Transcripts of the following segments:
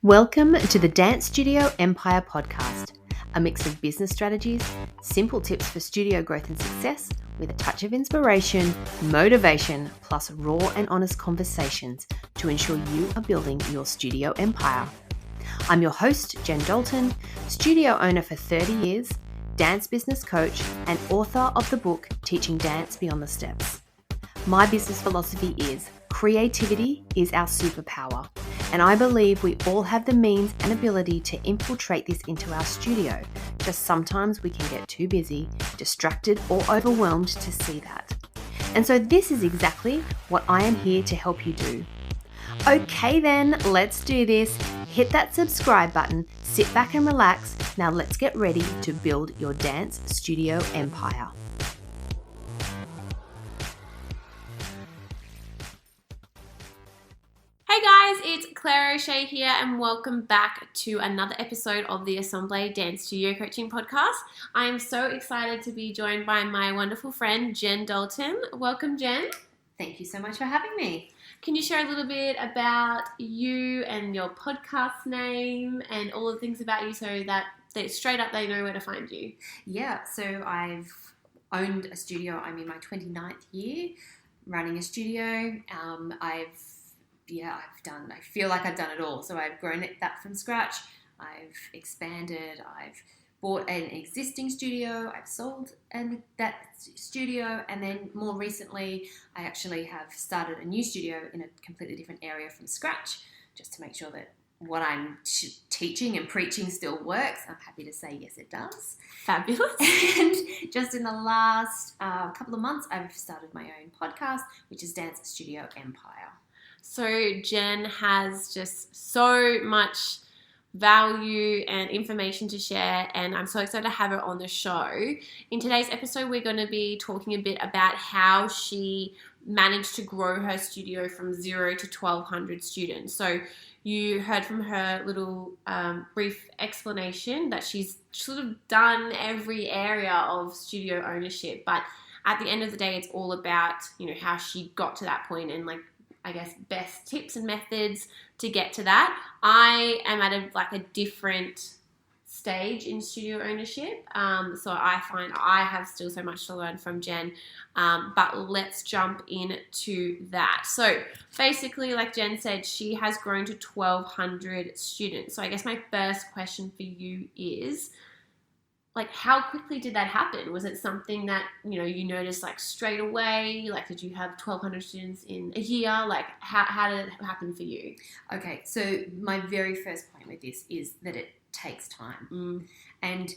Welcome to the Dance Studio Empire podcast, a mix of business strategies, simple tips for studio growth and success, with a touch of inspiration, motivation, plus raw and honest conversations to ensure you are building your studio empire. I'm your host, Jen Dalton, studio owner for 30 years, dance business coach, and author of the book Teaching Dance Beyond the Steps. My business philosophy is creativity is our superpower, and I believe we all have the means and ability to infiltrate this into our studio. Just sometimes we can get too busy, distracted, or overwhelmed to see that. And so this is exactly what I am here to help you do. Okay then, let's do this. Hit that subscribe button, sit back and relax. Now let's get ready to build your dance studio empire. Hey guys, it's Claire O'Shea here and welcome back to another episode of the Assemble Dance Studio Coaching Podcast. I am so excited to be joined by my wonderful friend Jen Dalton. Welcome, Jen. Thank you so much for having me. Can you share a little bit about you and your podcast name and all the things about you so that straight up they know where to find you? Yeah, so I've owned a studio. I'm in my 29th year running a studio. I feel like I've done it all. So I've grown that from scratch. I've expanded. I've bought an existing studio. I've sold that studio. And then more recently, I actually have started a new studio in a completely different area from scratch, just to make sure that what I'm teaching and preaching still works. I'm happy to say, yes, it does. Fabulous. And just in the last couple of months, I've started my own podcast, which is Dance Studio Empire. So Jen has just so much value and information to share, and I'm so excited to have her on the show. In today's episode, we're going to be talking a bit about how she managed to grow her studio from 0 to 1,200 students. So you heard from her little brief explanation that she's sort of done every area of studio ownership, but at the end of the day, it's all about, how she got to that point and best tips and methods to get to that. I am at a different stage in studio ownership. So I find I have still so much to learn from Jen. But let's jump into that. So basically, like Jen said, she has grown to 1,200 students. So I guess my first question for you is, how quickly did that happen? Was it something that, you noticed straight away? Did you have 1,200 students in a year? How did it happen for you? Okay, so my very first point with this is that it takes time. And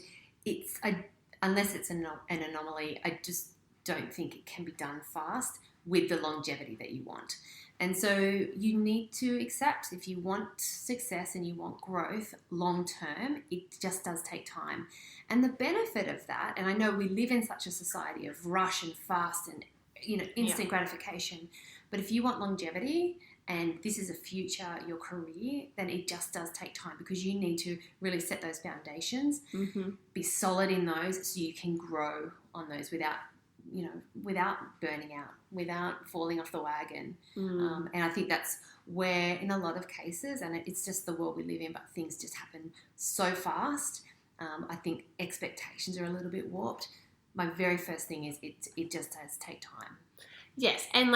unless it's an anomaly, I just don't think it can be done fast with the longevity that you want. And so you need to accept, if you want success and you want growth long term, it just does take time. And the benefit of that, and I know we live in such a society of rush and fast and instant gratification, but if you want longevity and this is a future, your career, then it just does take time, because you need to really set those foundations, be solid in those so you can grow on those without burning out, without falling off the wagon. And I think that's where, in a lot of cases, and it's just the world we live in, but things just happen so fast. I think expectations are a little bit warped. My very first thing is it just does take time. Yes, and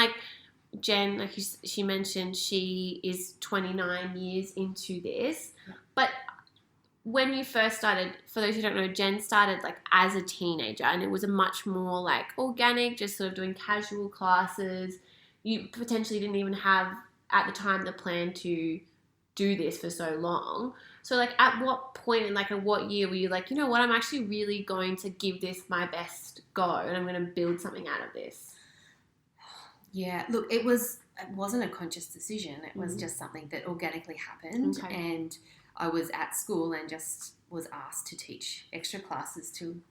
Jen, she mentioned, she is 29 years into this, but when you first started, for those who don't know, Jen started as a teenager, and it was a much more organic, just sort of doing casual classes. You potentially didn't even have at the time the plan to do this for so long. So at what point and at what year were you you know what, I'm actually really going to give this my best go and I'm going to build something out of this? Yeah, look, it wasn't a conscious decision. It was just something that organically happened. Okay. And I was at school and just was asked to teach extra classes to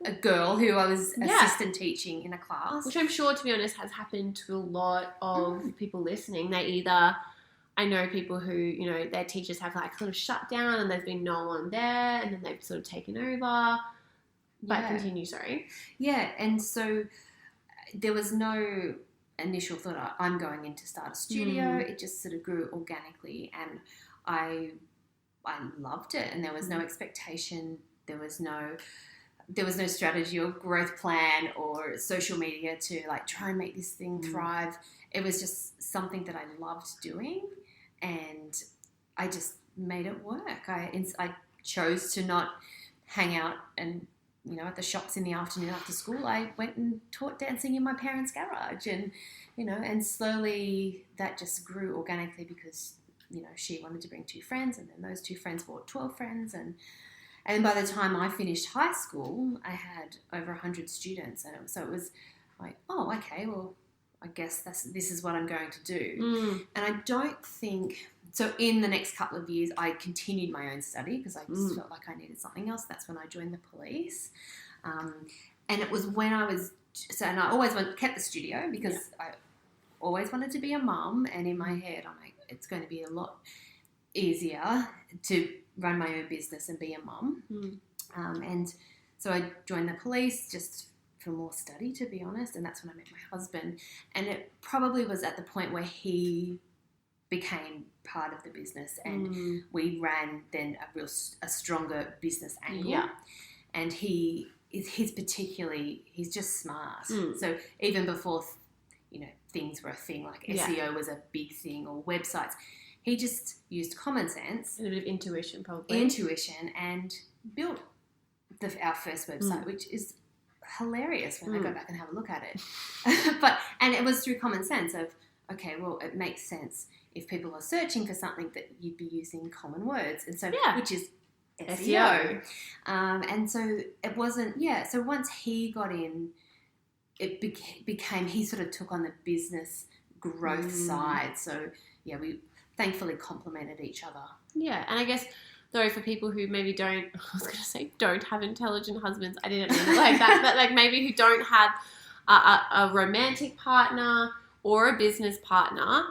a girl who I was assistant teaching in a class. Which I'm sure, to be honest, has happened to a lot of people listening. I know people who, their teachers have sort of shut down and there's been no one there, and then they've sort of taken over. But continue, sorry. Yeah, and so there was no initial thought, I'm going in to start a studio. It just sort of grew organically, and I loved it, and there was no expectation. There was no strategy or growth plan or social media to like try and make this thing thrive. It was just something that I loved doing, and I just made it work. I chose to not hang out and, you know, at the shops in the afternoon after school. I went and taught dancing in my parents' garage, and, you know, and slowly that just grew organically because, you know, she wanted to bring 2 friends, and then those 2 friends brought 12 friends, and by the time I finished high school, I had over 100 students, and so it was like, oh, okay, well, I guess this is what I'm going to do. And I don't think so. In the next couple of years, I continued my own study because I just felt like I needed something else. That's when I joined the police, and it was when I was and I always kept the studio because I always wanted to be a mum, and in my head, I'm like, it's going to be a lot easier to run my own business and be a mum. And so I joined the police just for more study, to be honest, and that's when I met my husband. And it probably was at the point where he became part of the business, and we ran then a stronger business angle. And he's just smart. So even before, you know, things were a thing, like SEO was a big thing, or websites, he just used common sense. A bit of intuition, probably. And built our first website, which is hilarious when I go back and have a look at it. And it was through common sense of, okay, well, it makes sense if people are searching for something that you'd be using common words. And so, which is SEO. And so it wasn't, so once he got in, it became, he sort of took on the business growth side. So, we thankfully complemented each other. Yeah, and I guess, though, for people who maybe don't have intelligent husbands, I didn't mean it like that, but like maybe who don't have a romantic partner or a business partner,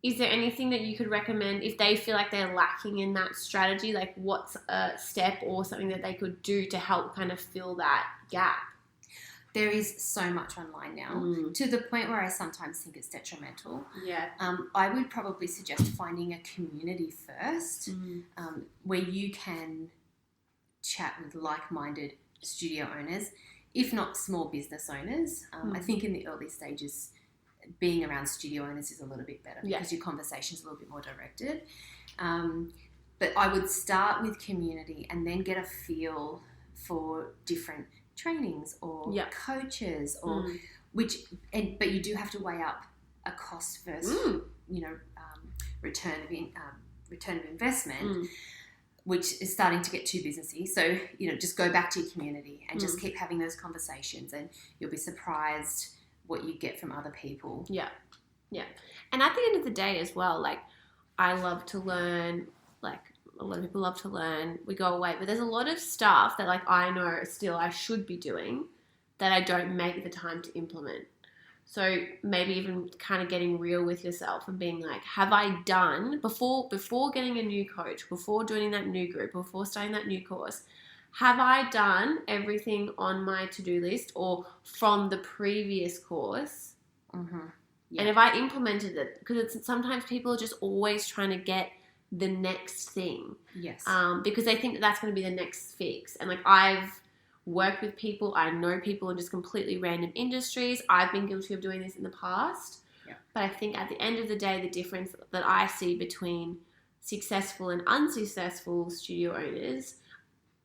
is there anything that you could recommend if they feel like they're lacking in that strategy? Like, what's a step or something that they could do to help kind of fill that gap? There is so much online now, to the point where I sometimes think it's detrimental. I would probably suggest finding a community first, where you can chat with like-minded studio owners, if not small business owners. I think in the early stages, being around studio owners is a little bit better because your conversation's a little bit more directed. But I would start with community and then get a feel for different trainings or coaches, or but you do have to weigh up a cost versus return of investment, which is starting to get too businessy. So, you know, just go back to your community and just keep having those conversations, and you'll be surprised what you get from other people. And at the end of the day as well, like, I love to learn, like a lot of people love to learn, we go away, but there's a lot of stuff that, like, I know still I should be doing that I don't make the time to implement. So maybe even kind of getting real with yourself and being like, have I done, before getting a new coach, before joining that new group, before starting that new course, have I done everything on my to-do list or from the previous course? And if I implemented it, because sometimes people are just always trying to get the next thing. Because they think that that's going to be the next fix. And like, I've worked with people, I know people in just completely random industries. I've been guilty of doing this in the past. But I think at the end of the day, the difference that I see between successful and unsuccessful studio owners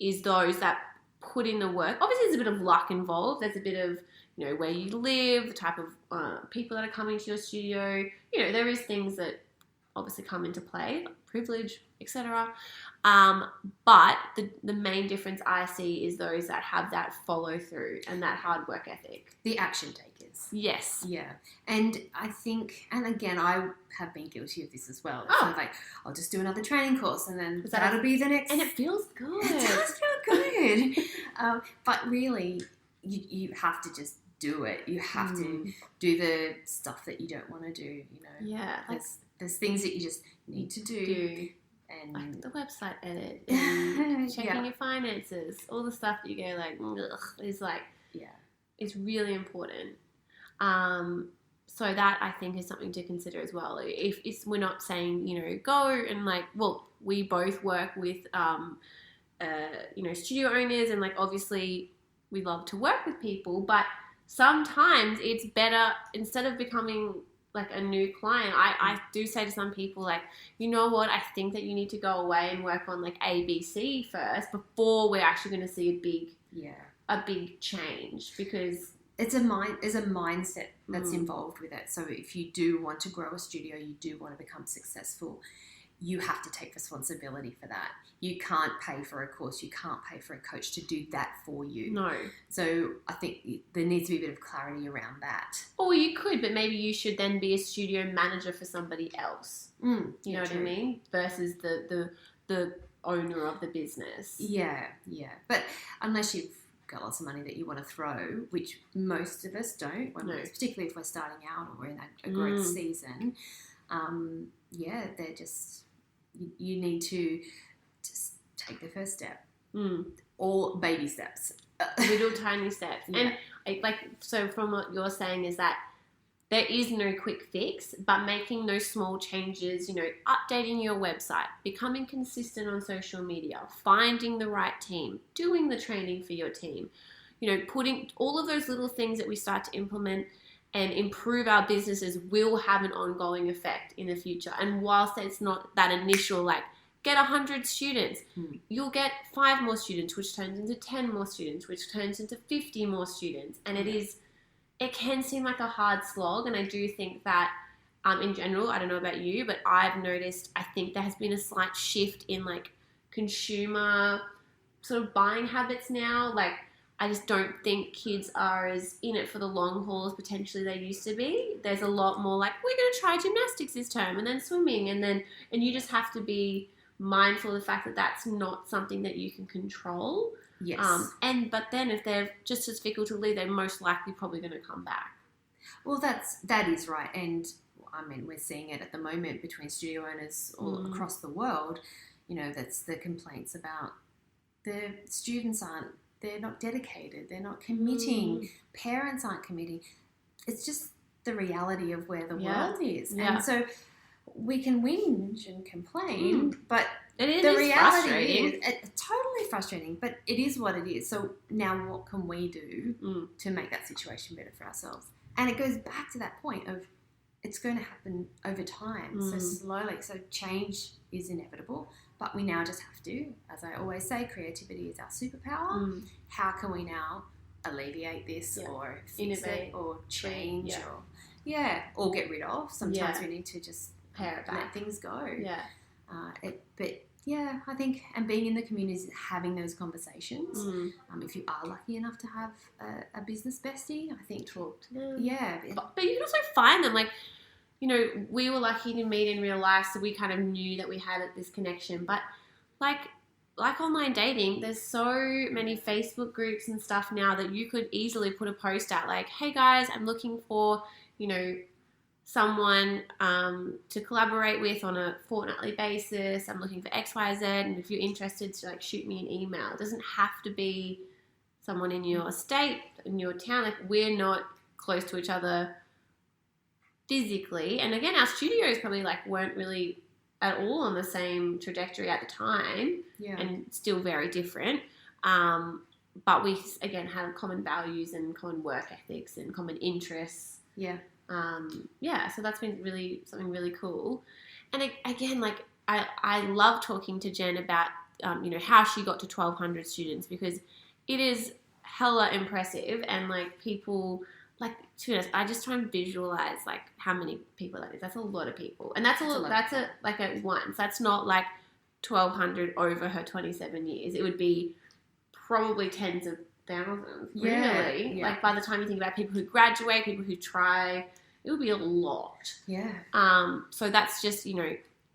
is those that put in the work. Obviously, there's a bit of luck involved. There's a bit of, you know, where you live, the type of people that are coming to your studio. You know, there is things that obviously come into play, like privilege, etc. But the main difference I see is those that have that follow through and that hard work ethic. The action takers. Yes. Yeah. And I think, and again, I have been guilty of this as well. It's like, I'll just do another training course and then that'll be the next. And it feels good. It does feel good. But really, you have to just do it. You have to do the stuff that you don't want to do, you know. Yeah. There's things that you just need to do. And like the website edit, and checking your finances, all the stuff that you go like, ugh, is like, it's really important. So that I think is something to consider as well. If we're not saying, go and we both work with, studio owners, and obviously we love to work with people, but sometimes it's better, instead of becoming a new client, I do say to some people, you know what, I think that you need to go away and work on ABC first before we're actually going to see a big change, because there's a mindset that's involved with it. So if you do want to grow a studio, you do want to become successful, you have to take responsibility for that. You can't pay for a course, you can't pay for a coach to do that for you. No. So I think there needs to be a bit of clarity around that. Or you could, but maybe you should then be a studio manager for somebody else. You know what I mean? Versus the owner of the business. Yeah. But unless you've got lots of money that you want to throw, which most of us don't, particularly if we're starting out or we're in a growth season, they're just, you need to just take the first step. All baby steps. Little tiny steps. Yeah. And so from what you're saying is that there is no quick fix, but making those small changes, updating your website, becoming consistent on social media, finding the right team, doing the training for your team, putting all of those little things that we start to implement and improve our businesses will have an ongoing effect in the future. And whilst it's not that initial, get 100 students, you'll get 5 more students, which turns into 10 more students, which turns into 50 more students. And it can seem like a hard slog. And I do think that in general, I don't know about you, but I've noticed, I think there has been a slight shift in consumer sort of buying habits now. I just don't think kids are as in it for the long haul as potentially they used to be. There's a lot more we're going to try gymnastics this term, and then swimming, and you just have to be mindful of the fact that that's not something that you can control. Yes. But then if they're just as fickle to leave, they're most likely probably going to come back. Well, that is right. And I mean, we're seeing it at the moment between studio owners all across the world. That's the complaints about the students they're not dedicated, they're not committing, parents aren't committing. It's just the reality of where the world is. Yeah. And so we can whinge and complain, but the reality is totally frustrating, but it is what it is. So now what can we do to make that situation better for ourselves? And it goes back to that point of it's going to happen over time, so slowly. So change is inevitable, but we now just have to, as I always say, creativity is our superpower. How can we now alleviate this or fix it or change or get rid of? Sometimes we need to just pare it back, let things go. Yeah. I think, and being in the community, having those conversations. If you are lucky enough to have a business bestie, I think talk to them. Yeah. But you can also find them. We were lucky to meet in real life, so we kind of knew that we had this connection. But like online dating, there's so many Facebook groups and stuff now that you could easily put a post out hey guys, I'm looking for, someone to collaborate with on a fortnightly basis. I'm looking for XYZ, and if you're interested, to shoot me an email. It doesn't have to be someone in your state, in your town. We're not close to each other physically, and again, our studios probably weren't really at all on the same trajectory at the time, and still very different. But we again had common values and common work ethics and common interests. So that's been something really cool. And again, I love talking to Jen about how she got to 1,200 students, because it is hella impressive, and people. To be honest, I just try and visualize how many people that is. That's a lot of people, and that's at once. That's not 1,200 over her 27 years. It would be probably tens of thousands. Really, by the time you think about people who graduate, people who try, it would be a lot. Yeah. So that's just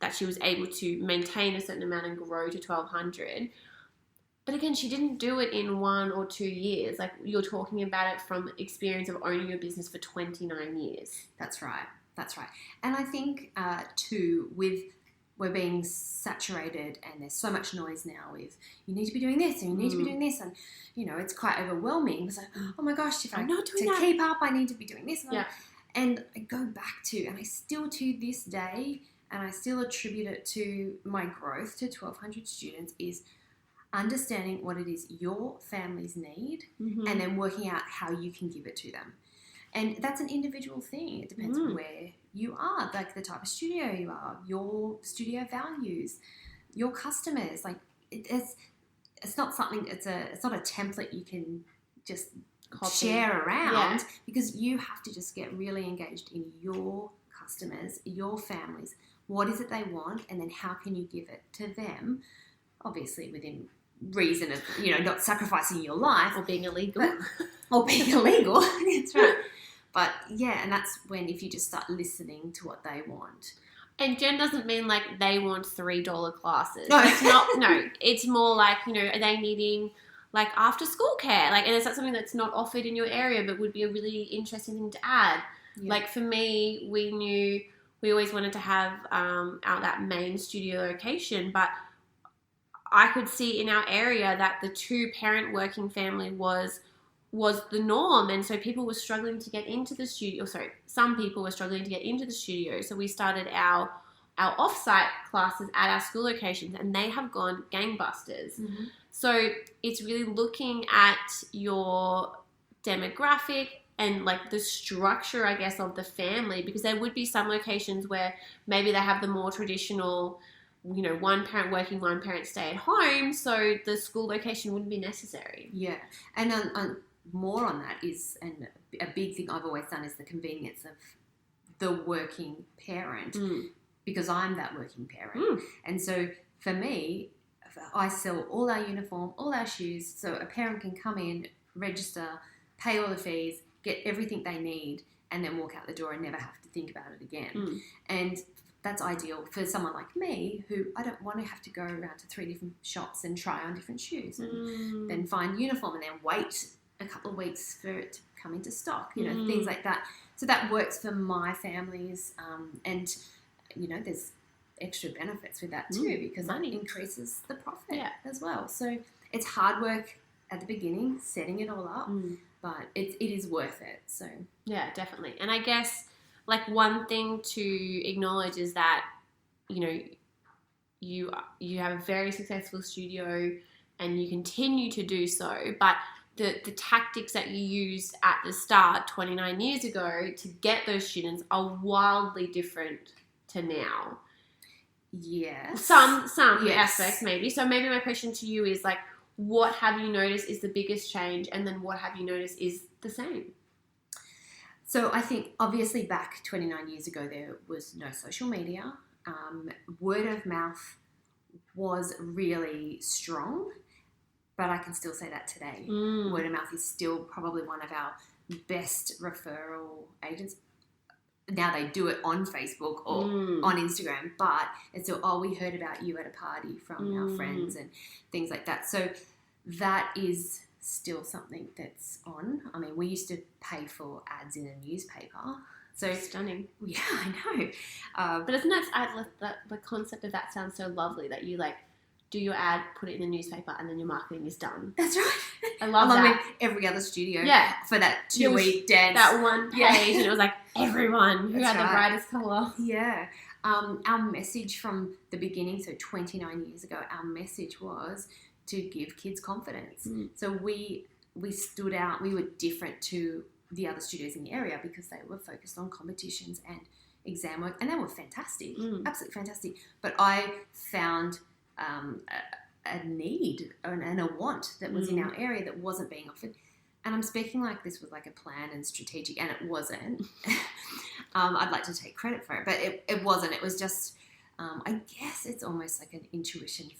that she was able to maintain a certain amount and grow to 1,200. But again, she didn't do it in 1 or 2 years. You're talking about it from experience of owning your business for 29 years. That's right. And I think, too, we're being saturated, and there's so much noise now with you need to be doing this and you need to be doing this, and, it's quite overwhelming. It's oh my gosh, if I'm not doing to that. keep up, I need to be doing this. And I go back to, and I still to this day, and I still attribute it to my growth to 1,200 students, is understanding what it is your families need and then working out how you can give it to them. And that's an individual thing. It depends on where you are, like the type of studio you are, your studio values, your customers. Like it's not something, it's not a template you can just share around because you have to just get really engaged in your customers, your families. What is it they want? And then how can you give it to them? Obviously within reason of, not sacrificing your life. Or being illegal. That's right. But yeah, and that's when if you just start listening to what they want. And Jen doesn't mean like they want $3 classes. No. It's not. No, it's more like, are they needing like after school care? Like, and is that something that's not offered in your area but would be a really interesting thing to add? Yeah. Like for me, we knew we always wanted to have out that main studio location, but I could see in our area that the 2-parent working family was the norm, and so people were struggling to get into the studio. Sorry, some people were struggling to get into the studio. So we started our off-site classes at our school locations, and they have gone gangbusters. So it's really looking at your demographic and like the structure, I guess, of the family, because there would be some locations where maybe they have the more traditional, 1 parent working, 1 parent stay at home, so the school location wouldn't be necessary. Yeah, and more on that is, and a big thing I've always done is the convenience of the working parent, because I'm that working parent. And so for me, I sell all our uniform, all our shoes, so a parent can come in, register, pay all the fees, get everything they need, and then walk out the door and never have to think about it again. And that's ideal for someone like me who I don't want to have to go around to 3 different shops and try on different shoes and then find uniform and then wait a couple of weeks for it to come into stock, things like that. So that works for my families, and there's extra benefits with that too because that increases the profit as well. So it's hard work at the beginning, setting it all up, but it is worth it. So yeah, definitely. And I guess like one thing to acknowledge is that you have a very successful studio and you continue to do so, but the tactics that you used at the start 29 years ago to get those students are wildly different to now. Yes. Some aspects maybe. So maybe my question to you is like, what have you noticed is the biggest change, and then what have you noticed is the same? So I think obviously back 29 years ago there was no social media. Word of mouth was really strong, but I can still say that today. Word of mouth is still probably one of our best referral agents. Now they do it on Facebook or on Instagram, but it's still, we heard about you at a party from our friends and things like that. So that is still something that's on. I mean, we used to pay for ads in a newspaper. So stunning. Yeah, I know. But isn't that the concept of that sounds so lovely that you like do your ad, put it in the newspaper, and then your marketing is done. That's right. I love that. Along with every other studio for that 2-week dance. That one page, and it was like everyone who had the brightest colour. Yeah. Our message from the beginning, so 29 years ago, our message was to give kids confidence. So we stood out. We were different to the other studios in the area because they were focused on competitions and exam work, and they were fantastic, absolutely fantastic. But I found a need and a want that was in our area that wasn't being offered. And I'm speaking like this was like a plan and strategic, and it wasn't. I'd like to take credit for it, but it wasn't. It was just, I guess it's almost like an intuition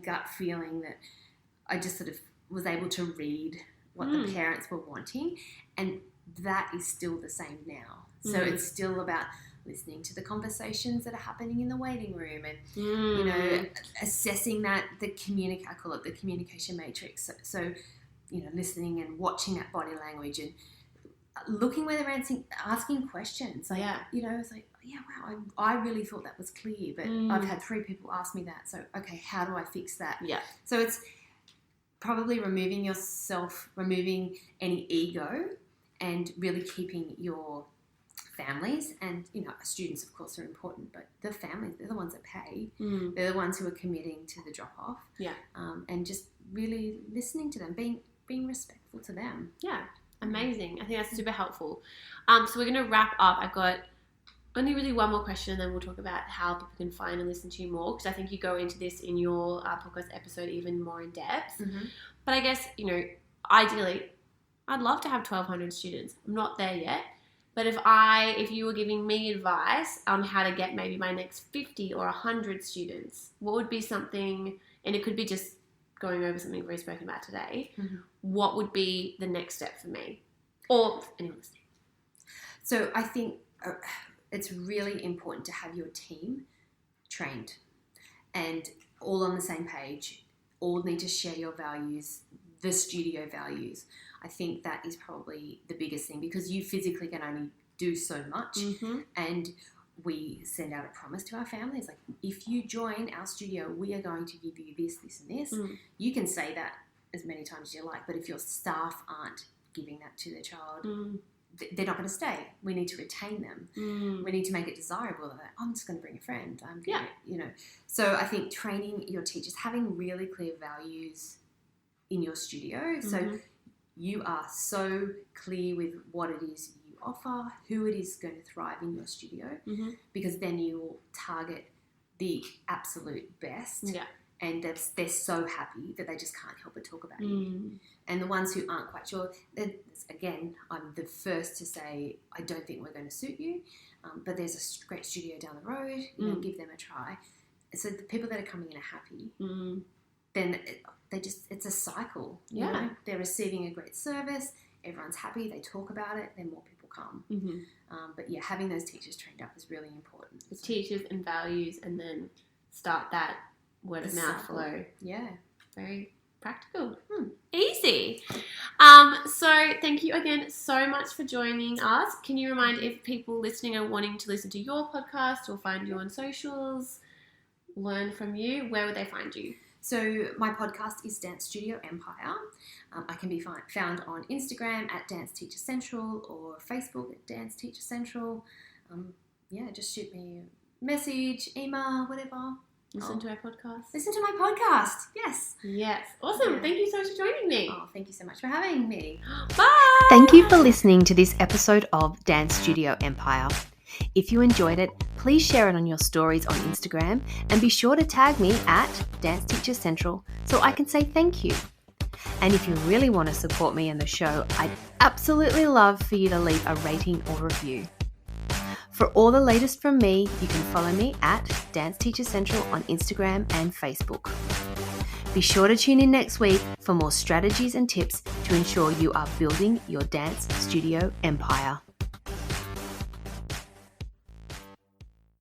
gut feeling that I just sort of was able to read what the parents were wanting, and that is still the same now. So it's still about listening to the conversations that are happening in the waiting room and, assessing that, I call it the communication matrix. So, listening and watching that body language and looking where they're asking questions. Like, it's like, wow, I really thought that was clear, but I've had 3 people ask me that. So, okay, how do I fix that? Yeah. So it's probably removing any ego and really keeping your families, and students of course are important, but the families, they're the ones that pay. They're the ones who are committing to the drop off, and just really listening to them, being respectful to them. Amazing. I think that's super helpful. So we're going to wrap up. I've got only really one more question, and then we'll talk about how people can find and listen to you more, because I think you go into this in your podcast episode even more in depth. But I guess, ideally, I'd love to have 1,200 students. I'm not there yet. But if you were giving me advice on how to get maybe my next 50 or 100 students, what would be something, and it could be just going over something we've spoken about today, what would be the next step for me or anyone listening? So I think it's really important to have your team trained and all on the same page, all need to share your values, the studio values. I think that is probably the biggest thing, because you physically can only do so much. And we send out a promise to our families, like, if you join our studio, we are going to give you this, this, and this. You can say that as many times as you like, but if your staff aren't giving that to their child, they're not going to stay. We need to retain them. We need to make it desirable. That I'm just going to bring a friend. I'm going to, So I think training your teachers, having really clear values in your studio. So you are so clear with what it is you offer, who it is going to thrive in your studio, because then you will target the absolute best. And they're so happy that they just can't help but talk about you. And the ones who aren't quite sure, again, I'm the first to say, I don't think we're going to suit you, but there's a great studio down the road, give them a try. So the people that are coming in are happy, then it's a cycle. You know? They're receiving a great service, everyone's happy, they talk about it, then more people come. But having those teachers trained up is really important. The teachers and values, and then start that word of mouth flow. Very practical. Easy. So thank you again so much for joining us. Can you remind, if people listening are wanting to listen to your podcast or find you on socials, learn from you, where would they find you? So my podcast is Dance Studio Empire. I can be found on Instagram at Dance Teacher Central or Facebook at Dance Teacher Central. Just shoot me a message, email, whatever. Listen to our podcast. Listen to my podcast. Yes. Awesome. Thank you so much for joining me. Thank you so much for having me. Bye. Thank you for listening to this episode of Dance Studio Empire. If you enjoyed it, please share it on your stories on Instagram, and be sure to tag me at Dance Teacher Central so I can say thank you. And if you really want to support me and the show, I'd absolutely love for you to leave a rating or review. For all the latest from me, you can follow me at Dance Teacher Central on Instagram and Facebook. Be sure to tune in next week for more strategies and tips to ensure you are building your dance studio empire.